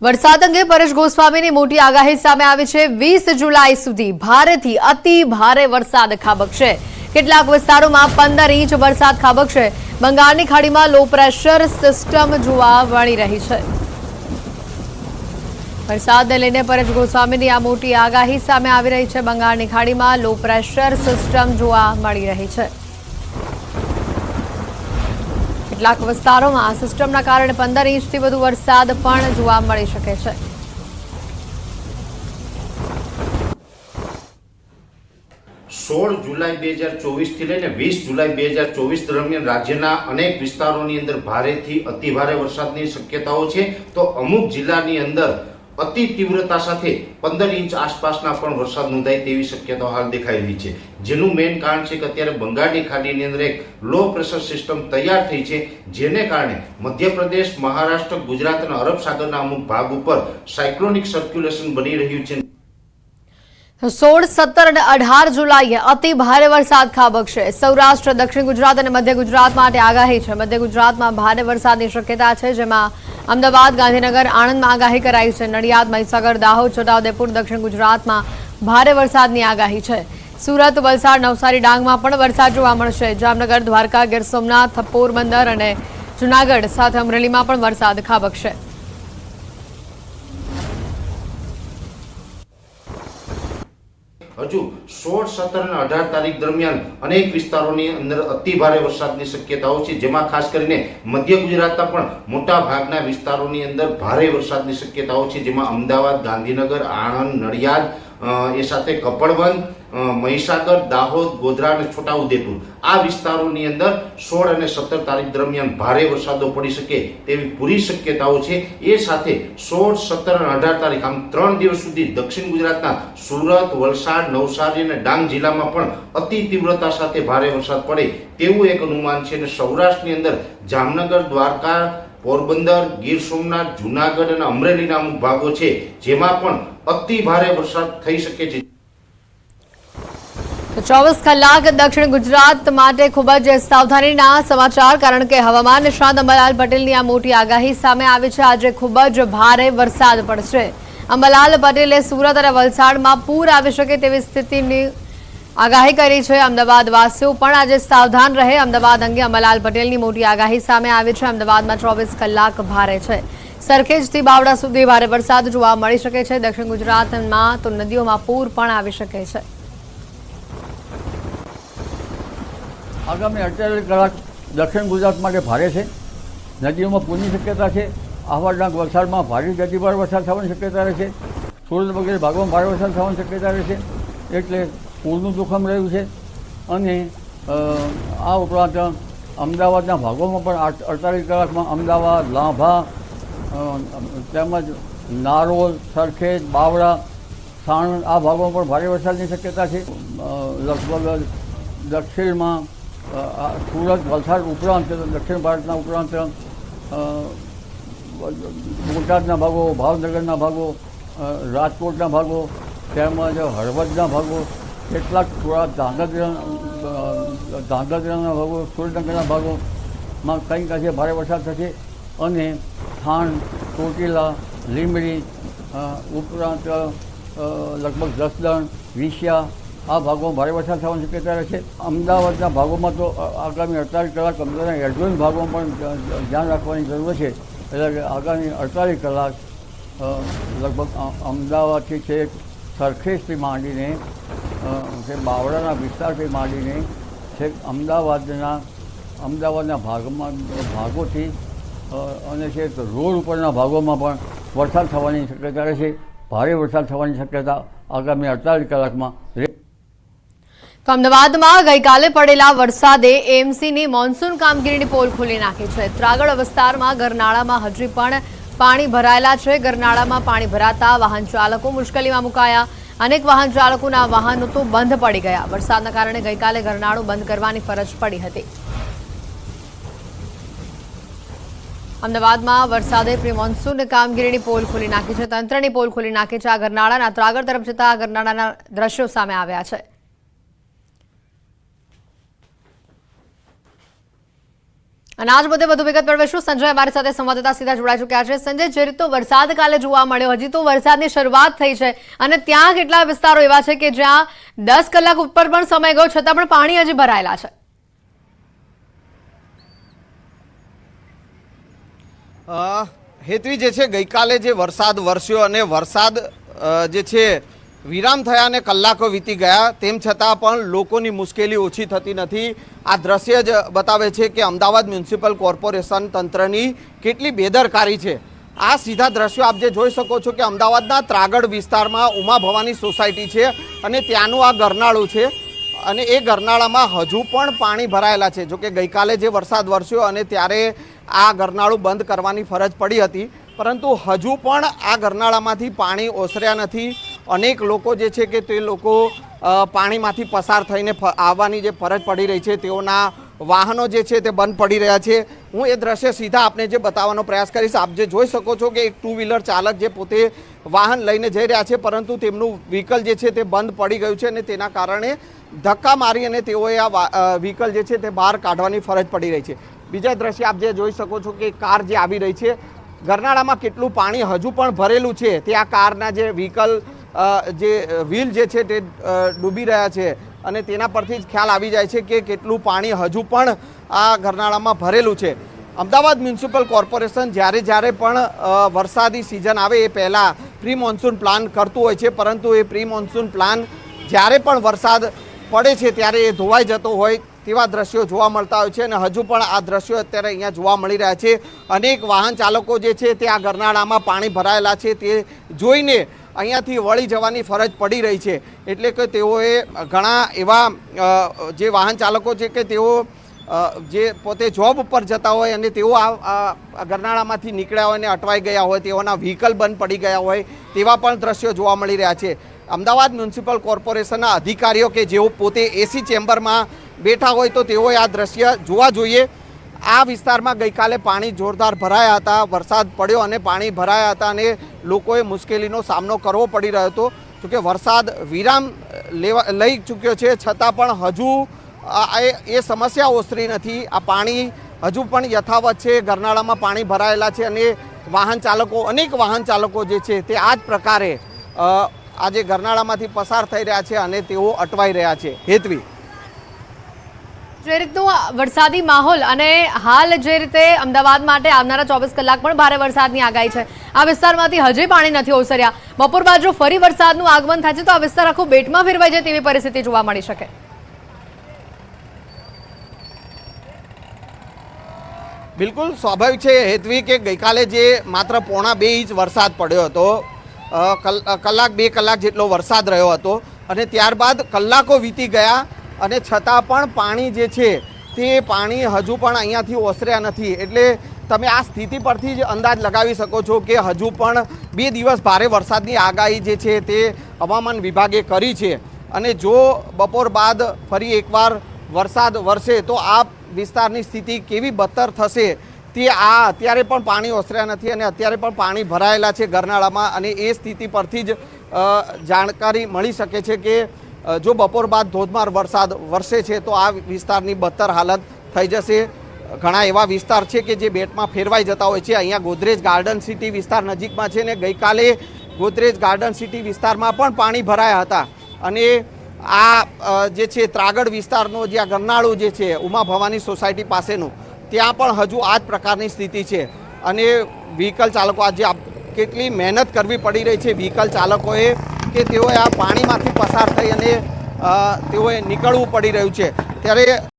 વરસાદ અંગે પરેશ ગોસ્વામીની મોટી આગાહી સામે આવી છે। 20 જુલાઈ સુધી ભારેથી અતિ ભારે વરસાદ ખાબકશે। કેટલાક વિસ્તારોમાં 15 ઇંચ વરસાદ ખાબકશે। બંગાળની ખાડીમાં લો પ્રેશર સિસ્ટમ જોવા મળી રહી છે। વરસાદને લઈને પરેશ ગોસ્વામીની આ મોટી આગાહી સામે આવી રહી છે। બંગાળની ખાડીમાં લો પ્રેશર સિસ્ટમ જોવા મળી રહી છે। કેટલાક વિસ્તારોમાં આ સિસ્ટમના કારણે 15 ઇંચથી વધુ વરસાદ પણ જોવા મળી શકે છે। 16 જુલાઈ 2024 થી લઈને 20 જુલાઈ 2024 દરમિયાન રાજ્યના અનેક વિસ્તારોની અંદર ભારેથી અતિભારે વરસાદની શક્યતાઓ છે। તો અમુક જિલ્લાની અંદર અતિ તીવ્રતા સાથે 15 ઇંચ આસપાસના પણ વરસાદ નોંધાય તેવી શક્યતાઓ હાલ દેખાઈ રહી છે। જેનું મેઇન કારણ છે કે અત્યારે બંગાળની ખાડીની અંદર એક લો પ્રેશર સિસ્ટમ તૈયાર થઈ છે, જેને કારણે મધ્યપ્રદેશ, મહારાષ્ટ્ર, ગુજરાત અને અરબ સાગરના અમુક ભાગ ઉપર સાયક્લોનિક સર્ક્યુલેશન બની રહ્યું છે। 16, 17 અને 18 જુલાઈએ અતિ ભારે વરસાદ ખાબકશે। સૌરાષ્ટ્ર, દક્ષિણ ગુજરાત અને મધ્ય ગુજરાત માટે આગાહી છે। મધ્ય ગુજરાતમાં ભારે વરસાદની શક્યતા છે, જેમાં અમદાવાદ, ગાંધીનગર, આણંદમાં આગાહી કરાઈ છે। નડિયાદ, મહીસાગર, દાહોદ, છોટાઉદેપુર, દક્ષિણ ગુજરાતમાં ભારે વરસાદની આગાહી છે। સુરત, વલસાડ, નવસારી, ડાંગમાં પણ વરસાદ જોવા મળશે। જામનગર, દ્વારકા, ગીર સોમનાથ, પોરબંદર અને જૂનાગઢ સાથે અમરેલીમાં પણ વરસાદ ખાબકશે। હજુ 16, 17 અને 18 તારીખ દરમિયાન અનેક વિસ્તારોની અંદર અતિ ભારે વરસાદની શક્યતાઓ છે, જેમાં ખાસ કરીને મધ્ય ગુજરાતના પણ મોટા ભાગના વિસ્તારોની અંદર ભારે વરસાદની શક્યતાઓ છે, જેમાં અમદાવાદ, ગાંધીનગર, આણંદ, નડિયાદ, એ સાથે કપડવંજ, મહીસાગર, દાહોદ, ગોધરા અને છોટાઉદેપુર આ વિસ્તારોની અંદર 16 અને 17 તારીખ દરમિયાન ભારે વરસાદો પડી શકે તેવી પૂરી શક્યતાઓ છે। એ સાથે 16, 17 અને 18 તારીખ આમ 3 દિવસ સુધી દક્ષિણ ગુજરાતના સુરત, વલસાડ, નવસારી અને ડાંગ જિલ્લામાં પણ અતિ તીવ્રતા સાથે ભારે વરસાદ પડે તેવું એક અનુમાન છે। અને સૌરાષ્ટ્રની અંદર જામનગર, દ્વારકા, પોરબંદર, ગીર સોમનાથ, જૂનાગઢ અને અમરેલીના અમુક ભાગો છે, જેમાં પણ અતિ ભારે વરસાદ થઈ શકે છે। 24 કલાક દક્ષિણ ગુજરાત માટે ખૂબ જ સાવધાનીના સમાચાર, કારણ કે હવામાન નિષ્ણાત અંબાલાલ પટેલની આ મોટી આગાહી સામે આવી છે। આજે ખૂબ જ ભારે વરસાદ પડશે। અંબાલાલ પટેલે સુરત અને વલસાડમાં પૂર આવી શકે તેવી સ્થિતિની આગાહી કરી છે। અમદાવાદ વાસીઓ પણ આજે સાવધાન રહે। અમદાવાદ અંગે અંબાલાલ પટેલની મોટી આગાહી સામે આવી છે। અમદાવાદમાં 24 કલાક ભારે છે। સરખેજથી બાવડા સુધી ભારે વરસાદ જોવા મળી શકે છે। દક્ષિણ ગુજરાતમાં તો નદીઓમાં પૂર પણ આવી શકે છે। આગામી 48 કલાક દક્ષિણ ગુજરાત માટે ભારે છે। નદીઓમાં પૂરની શક્યતા છે। આહવા, ડાંગ, વલસાડમાં ભારે ગતિભાર વરસાદ થવાની શક્યતા રહેશે। સુરત વગેરે ભાગોમાં ભારે વરસાદ થવાની શક્યતા રહેશે, એટલે પૂરનું જોખમ રહ્યું છે। અને આ ઉપરાંત અમદાવાદના ભાગોમાં પણ 48 કલાકમાં અમદાવાદ, લાંભા તેમજ નારોલ, સરખેજ, બાવળા, સાણંદ આ ભાગોમાં પણ ભારે વરસાદની શક્યતા છે। લગભગ દક્ષિણમાં સુરત, વલસાડ ઉપરાંત દક્ષિણ ભારતના ઉપરાંત બોટાદના ભાગો, ભાવનગરના ભાગો, રાજકોટના ભાગો તેમજ હળવદના ભાગો, કેટલાક થોડા ધાંગધ્રાના ભાગો, સુરેન્દ્રનગરના ભાગોમાં કંઈક આજે ભારે વરસાદ થશે। અને થાણ, ચોટીલા, લીંબડી ઉપરાંત લગભગ જસદણ, વિછિયા આ ભાગોમાં ભારે વરસાદ થવાની શક્યતા રહેશે। અમદાવાદના ભાગોમાં તો આગામી 48 કલાક અમદાવાદના એડજોઇન ભાગોમાં પણ ધ્યાન રાખવાની જરૂર છે। એટલે કે આગામી 48 કલાક લગભગ અમદાવાદથી છેક સરખેજથી માંડીને બાવળાના વિસ્તારથી માંડીને છેક અમદાવાદના ભાગોથી અને છેક રોડ ઉપરના ભાગોમાં પણ વરસાદ થવાની શક્યતા રહેશે। ભારે વરસાદ થવાની શક્યતા આગામી 48 કલાકમાં તો અમદાવાદમાં ગઈકાલે પડેલા વરસાદે એએમસીની મોન્સૂન કામગીરીની પોલ ખોલી નાખી છે। ત્રાગડ વિસ્તારમાં ગરનાળામાં હજી પણ પાણી ભરાયેલા છે। ગરનાળામાં પાણી ભરાતા વાહન ચાલકો મુશ્કેલીમાં મુકાયા। અનેક વાહન ચાલકોના વાહનો તો બંધ પડી ગયા। વરસાદના કારણે ગઈકાલે ગરનાળું બંધ કરવાની ફરજ પડી હતી। અમદાવાદમાં વરસાદે પ્રી મોન્સૂન કામગીરીની પોલ ખોલી નાખી છે। તંત્રની પોલ ખોલી નાખી છે। આ ગરનાળાના ત્રાગડ તરફ જતા આ ગરનાળાના દ્રશ્યો સામે આવ્યા છે। અને આજ મુદ્દે વધુ વિગત મેળવીશું. સંજય અમારી સાથે સંવાદદાતા સીધા જોડાઈ ચૂક્યા છે. સંજય, જે રીતનો વરસાદ કાલે જોવા મળ્યો, હજી તો વરસાદની શરૂઆત થઈ છે અને ત્યાં કેટલા વિસ્તારો એવા છે કે જ્યાં 10 કલાક ઉપર પણ સમય ગયો છતાં પણ પાણી હજી ભરાયેલા છે? હેતવી જે છે ગઈકાલે જે વરસાદ વરસ્યો અને વરસાદ જે છે વિરામ થયા અને કલાકો વીતી ગયા તેમ છતાં પણ લોકોની મુશ્કેલી ઓછી થતી નથી. આ દ્રશ્ય જ બતાવે છે કે અમદાવાદ મ્યુનિસિપલ કોર્પોરેશન તંત્રની કેટલી બેદરકારી છે. આ સીધા દ્રશ્યો આપ જે જોઈ શકો છો કે અમદાવાદના ત્રાગડ વિસ્તારમાં ઉમા ભવાની સોસાયટી છે અને ત્યાંનું આ ગરનાળું છે અને એ ગરનાળામાં હજુ પણ પાણી ભરાયેલા છે. જોકે ગઈકાલે જે વરસાદ વરસ્યો અને ત્યારે આ ગરનાળું બંધ કરવાની ફરજ પડી હતી, પરંતુ હજુ પણ આ ગરનાળામાંથી પાણી ઓસર્યા નથી. અનેક લોકો જે છે કે તે લોકો પાણીમાંથી પસાર થઈને આવવાની જે ફરજ પડી રહી છે, તેઓના વાહનો જે છે તે બંધ પડી રહ્યા છે. હું એ દ્રશ્ય સીધા આપને જે બતાવવાનો પ્રયાસ કરીશ. આપ જે જોઈ શકો છો કે એક 2 વ્હીલર ચાલક જે પોતે વાહન લઈને જઈ રહ્યા છે, પરંતુ તેમનું વ્હીકલ જે છે તે બંધ પડી ગયું છે અને તેના કારણે ધક્કા મારી અને તેઓએ આ વ્હીકલ જે છે તે બહાર કાઢવાની ફરજ પડી રહી છે. બીજા દ્રશ્ય આપ જે જોઈ શકો છો કે કાર જે આવી રહી છે, ગરનાળામાં કેટલું પાણી હજુ પણ ભરેલું છે. તે આ કારના જે વ્હીકલ જે વ્હીલ જે છે તે ડૂબી રહ્યા છે અને તેના પરથી જ ખ્યાલ આવી જાય છે કે કેટલું પાણી હજુ પણ આ ગરનાળામાં ભરેલું છે. અમદાવાદ મ્યુનિસિપલ કોર્પોરેશન જ્યારે પણ વરસાદી સિઝન આવે એ પહેલાં પ્રી મોન્સૂન પ્લાન કરતું હોય છે, પરંતુ એ પ્રી મોન્સૂન પ્લાન જ્યારે પણ વરસાદ પડે છે ત્યારે એ ધોવાઈ જતો હોય તેવા દ્રશ્યો જોવા મળતા હોય છે અને હજુ પણ આ દ્રશ્યો અત્યારે અહીંયા જોવા મળી રહ્યા છે. અનેક વાહન ચાલકો જે છે તે આ ગરનાળામાં પાણી ભરાયેલા છે તે જોઈને અહીંયાથી વળી જવાની ફરજ પડી રહી છે. એટલે કે તેઓએ ઘણા એવા જે વાહન ચાલકો છે કે તેઓ જે પોતે જોબ ઉપર જતા હોય અને તેઓ આ ગરનાળામાંથી નીકળ્યા હોય અને અટવાઈ ગયા હોય, તેઓના વ્હીકલ બંધ પડી ગયા હોય તેવા પણ દ્રશ્યો જોવા મળી રહ્યા છે. અમદાવાદ મ્યુનિસિપલ કોર્પોરેશનના અધિકારીઓ કે જેઓ પોતે એસી ચેમ્બરમાં બેઠા હોય તો તેઓએ આ દ્રશ્ય જોવા જોઈએ. આ વિસ્તારમાં ગઈકાલે પાણી જોરદાર ભરાયા હતા, વરસાદ પડ્યો અને પાણી ભરાયા હતા અને લોકોએ મુશ્કેલીનો સામનો કરવો પડી રહ્યો હતો. જોકે વરસાદ વિરામ લઈ ચૂક્યો છે છતાં પણ હજુ એ સમસ્યા ઓસરી નથી. આ પાણી હજુ પણ યથાવત છે, ગરનાળામાં પાણી ભરાયેલા છે અને વાહન ચાલકો, અનેક વાહન ચાલકો જે છે તે આ જ પ્રકારે આજે ગરનાળામાંથી પસાર થઈ રહ્યા છે અને તેઓ અટવાઈ રહ્યા છે. હેતવી, જે રીતનું વરસાદી માહોલ અને હાલ જે રીતે અમદાવાદ માટે આવનારા 24 કલાક પણ ભારે વરસાદની આગાહી છે, આ વિસ્તારમાંથી હજી પાણી નથી ઓસર્યા. બપોર બાદ જો ફરી વરસાદનું આગમન થાય છે તો આ વિસ્તાર આખો બેટમાં ફેરવાઈ જાય તેવી પરિસ્થિતિ જોવા મળી શકે. બિલકુલ સ્વાભાવિક છે હેતવી કે ગઈકાલે જે માત્ર 1.5 ઇંચ વરસાદ પડ્યો હતો, કલાક 2 કલાક જેટલો વરસાદ રહ્યો હતો અને ત્યારબાદ કલાકો વીતી ગયા અને છતાં પણ પાણી જે છે તે પાણી હજુ પણ અહીંયાથી ઓસર્યા નથી. એટલે તમે આ સ્થિતિ પરથી જ અંદાજ લગાવી શકો છો કે હજુ પણ 2 દિવસ ભારે વરસાદની આગાહી જે છે તે હવામાન વિભાગે કરી છે અને જો બપોર બાદ ફરી એકવાર વરસાદ વરસે તો આ વિસ્તારની સ્થિતિ કેવી બદતર થશે તે અત્યારે પણ પાણી ઓસર્યા નથી અને અત્યારે પણ પાણી ભરાયેલા છે ગરનાળામાં અને એ સ્થિતિ પરથી જ જાણકારી મળી શકે છે કે જો બપોર બાદ ધોધમાર વરસાદ વરસે છે તો આ વિસ્તારની બદતર હાલત થઈ જશે. ઘણા એવા વિસ્તાર છે કે જે બેટમાં ફેરવાઈ જતા હોય છે. અહીંયા ગોદરેજ ગાર્ડન સિટી વિસ્તાર નજીકમાં છે ને ગઈકાલે ગોદરેજ ગાર્ડન સિટી વિસ્તારમાં પણ પાણી ભરાયા હતા અને આ જે છે ત્રાગડ વિસ્તારનો જે આ ગરનાળું જે છે ઉમા ભવાની સોસાયટી પાસેનું, ત્યાં પણ હજુ આ જ પ્રકારની સ્થિતિ છે અને વ્હીકલ ચાલકો આજે કેટલી મહેનત કરવી પડી રહી છે વ્હીકલ ચાલકોએ કે તેઓએ આ પાણીમાંથી પસાર થઈ અને તેઓએ નીકળવું પડી રહ્યું છે. ત્યારે